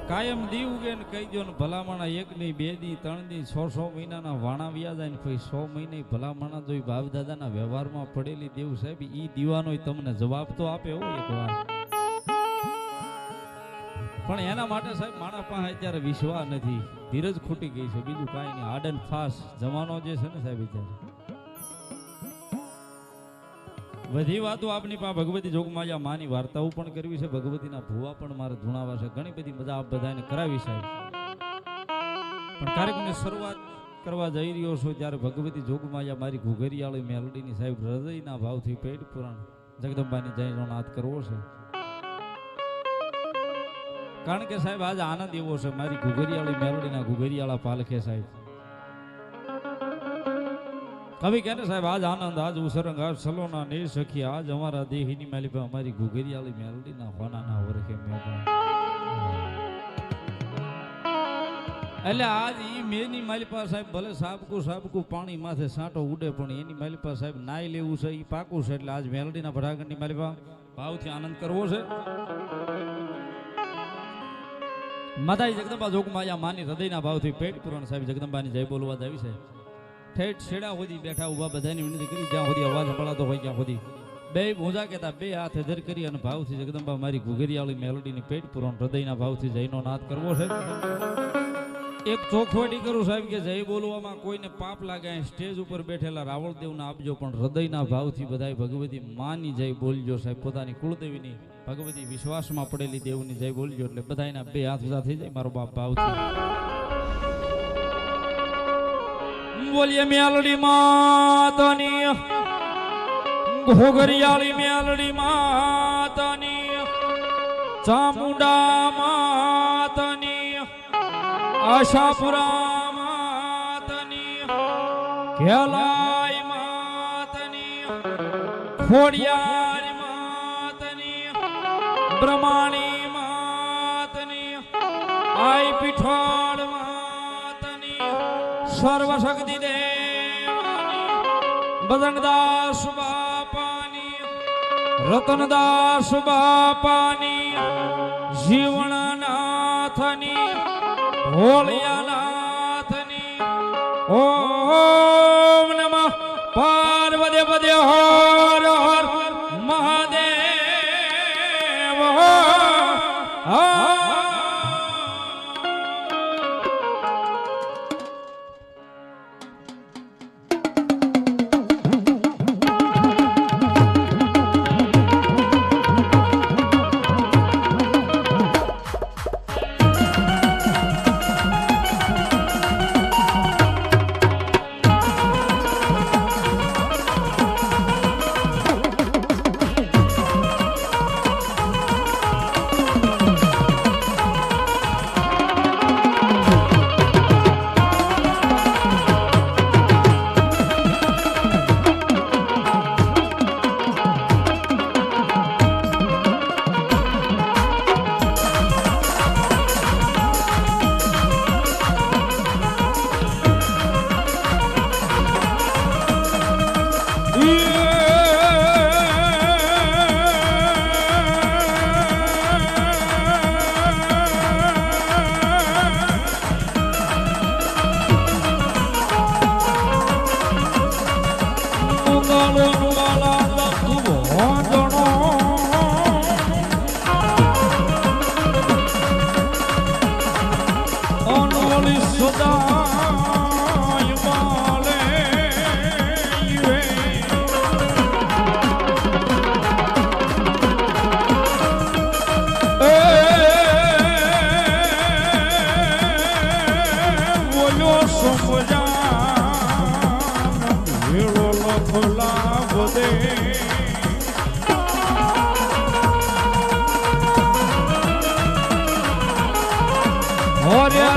કાયમ દી ઉગે ને કહી દો ને ભલામણા 1 ની 2 દી 3 દી 6 મહિનાના વાણા વ્યા જાય ને પછી 100 મહિને ભલામણા જો બાપ દાદાના વ્યવહારમાં પડેલી દેવ સાહેબ ઈ દીવાનો તમને જવાબ તો આપે હોય એકવાર. પણ એના માટે સાહેબ માણા પાસે અત્યારે વિશ્વાસ નથી, ધીરજ ખૂટી ગઈ છે, બીજું કાંઈ નહીં. હાર્ડ એન્ડ ફાસ્ટ જમાનો જે છે ને સાહેબ અત્યારે બધી વાતો આપની પાસે ભગવતી જોગમાયા માની વાર્તાઓ પણ કરવી છે, ભગવતીના ભુવા પણ મારે ધૂણાવા છે, ઘણી બધી મજા આપ બધાને કરાવી સાહેબ. પણ કાર્યક્રમની શરૂઆત કરવા જઈ રહ્યો છું ત્યારે ભગવતી જોગમાયા મારી ઘુઘરિયાળી મેલડીની સાહેબ હૃદયના ભાવથી પેટ પુરાણ જગદંબાની જયનો નાદ કરવો છે. કારણ કે સાહેબ આજ આનંદ એવો છે મારી ઘુઘરિયાળી મેલડીના ઘુઘરિયાળા પાલખે સાહેબ. કવિ કહે ને સાહેબ આજ આનંદ આજ ઉસરંગ આજ સલોના ને સખી આજ અમારા દેહીની માલિપા અમારી ઘુઘરિયાળી મેલડીના હોનાના વરખે મેં. એટલે આજ ઈ મેની માલિપા સાહેબ ભલે સાબકું પાણી માથે સાંટો ઉડે પણ એની માલિપા સાહેબ નાઈ લેવું છે ઈ પાકું છે. એટલે આજ મેલડીના ભડાગણની માલિપા ભાવથી આનંદ કરવો છે. માતાજી જગદંબા જોગમાયા માની હૃદયના ભાવથી પેટ પુરાણ સાહેબ જગદંબાની જય બોલવા જ આવી છે. ઠેઠ છેડા સુધી બેઠા ઉભા બધાની વિનંતી કરી જ્યાં સુધી અવાજ સંભળાતો હોય ત્યાં સુધી બે મોજા કહેતા બે હાથ હજર કરી અને ભાવથી જગદંબા મારી ઘુઘરિયાળી મેલડીની પેટ પુરાણ હૃદયના ભાવથી જયનો નાદ કરવો છે. એક ચોખવટી કરું સાહેબ કે જય બોલવામાં કોઈને પાપ લાગે સ્ટેજ ઉપર બેઠેલા રાવળદેવના આપજો પણ હૃદયના ભાવથી બધાય ભગવતી માની જય બોલજો સાહેબ. પોતાની કુળદેવીની ભગવતી વિશ્વાસમાં પડેલી દેવની જય બોલજો એટલે બધાયના બે હાથ ઉજા થઈ જાય મારો બાપ ભાવથી. બોલીએ મેલડી માતાની ઘોઘરિયાળી મેલડી માતાની ચામુંડા માતાની આશાપુરા માતાની ખેલાઈ માતાની ખોડિયાર માતાની બ્રહ્માણી માતાની આઈ પીઠાળ સર્વશક્તિ દેવાની બદનદાસ બાપાની રતનદાસ બાપાની જીવણનાથની ભોળિયાનાથની ઓમ નમઃ પાર્વતી પદે હર હર મહાદેવ.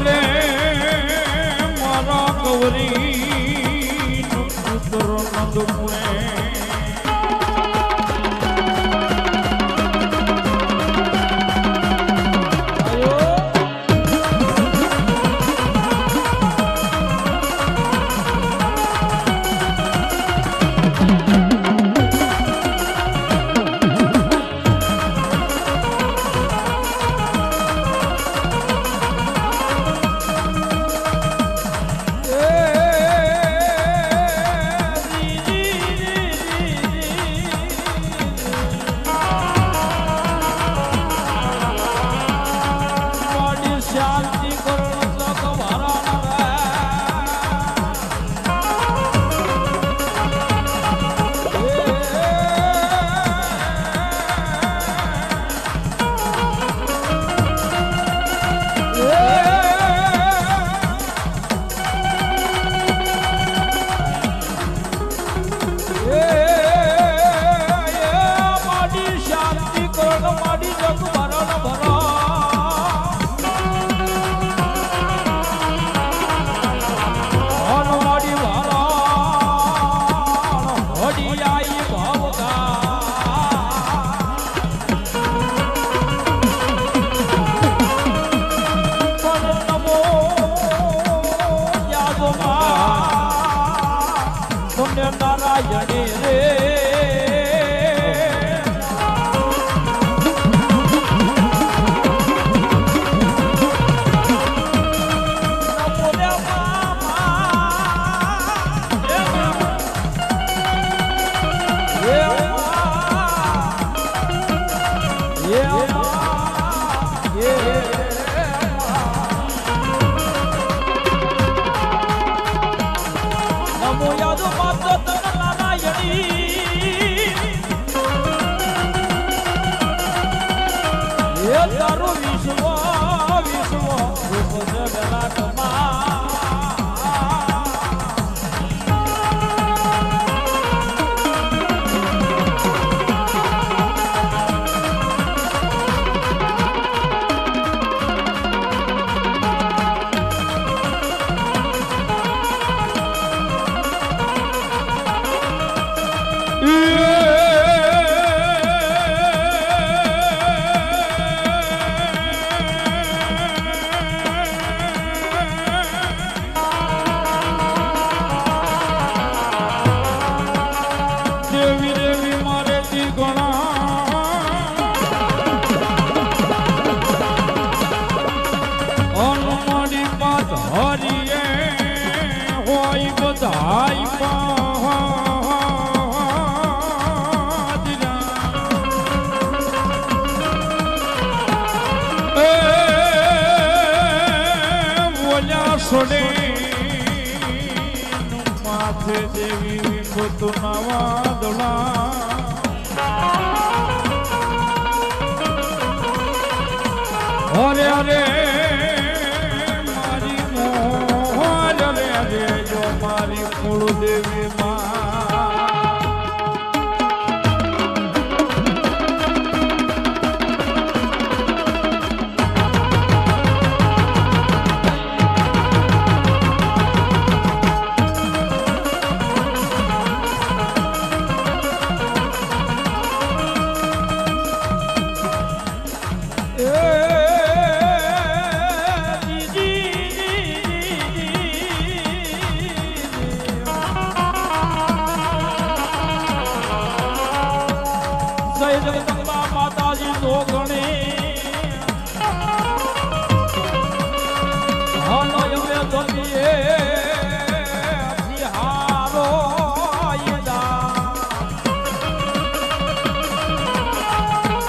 રે મારા ગૌરી પુત્ર નંદુને નમો યાદ માતો તન નારાયણી એ તારો વિશ્વ વિશ્વ રૂપ જગલા કમા છોડે માથે દેવી પોતના વાદળા અરે અરે મારી મોહન અરે અરે જો મારી કુળ દેવી માં માતાજી તો ગણી હાલો એમને ધોતીએ હારો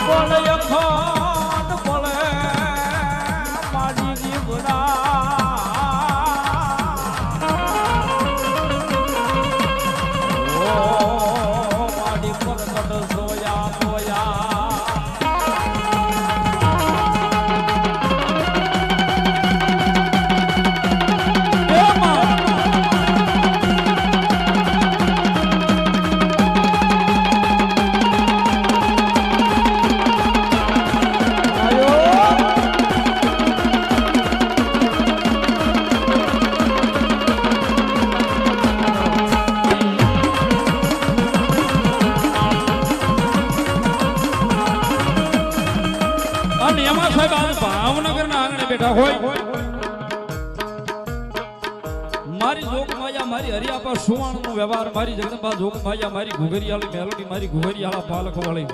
બોલે અખંડ બોલે મારી જીવના ઓ મારી પરગટ સોયા સોયા ભાવનગરના આંગણે બેઠા હોય મારી જોગમાયા મારી હરિયાપા સુવાણનો વ્યવહાર મારી જગદંબા જોગમાયા મારી ઘુઘરિયાળી મેલોડી મારી ઘુઘરિયાળા પાલક વાળી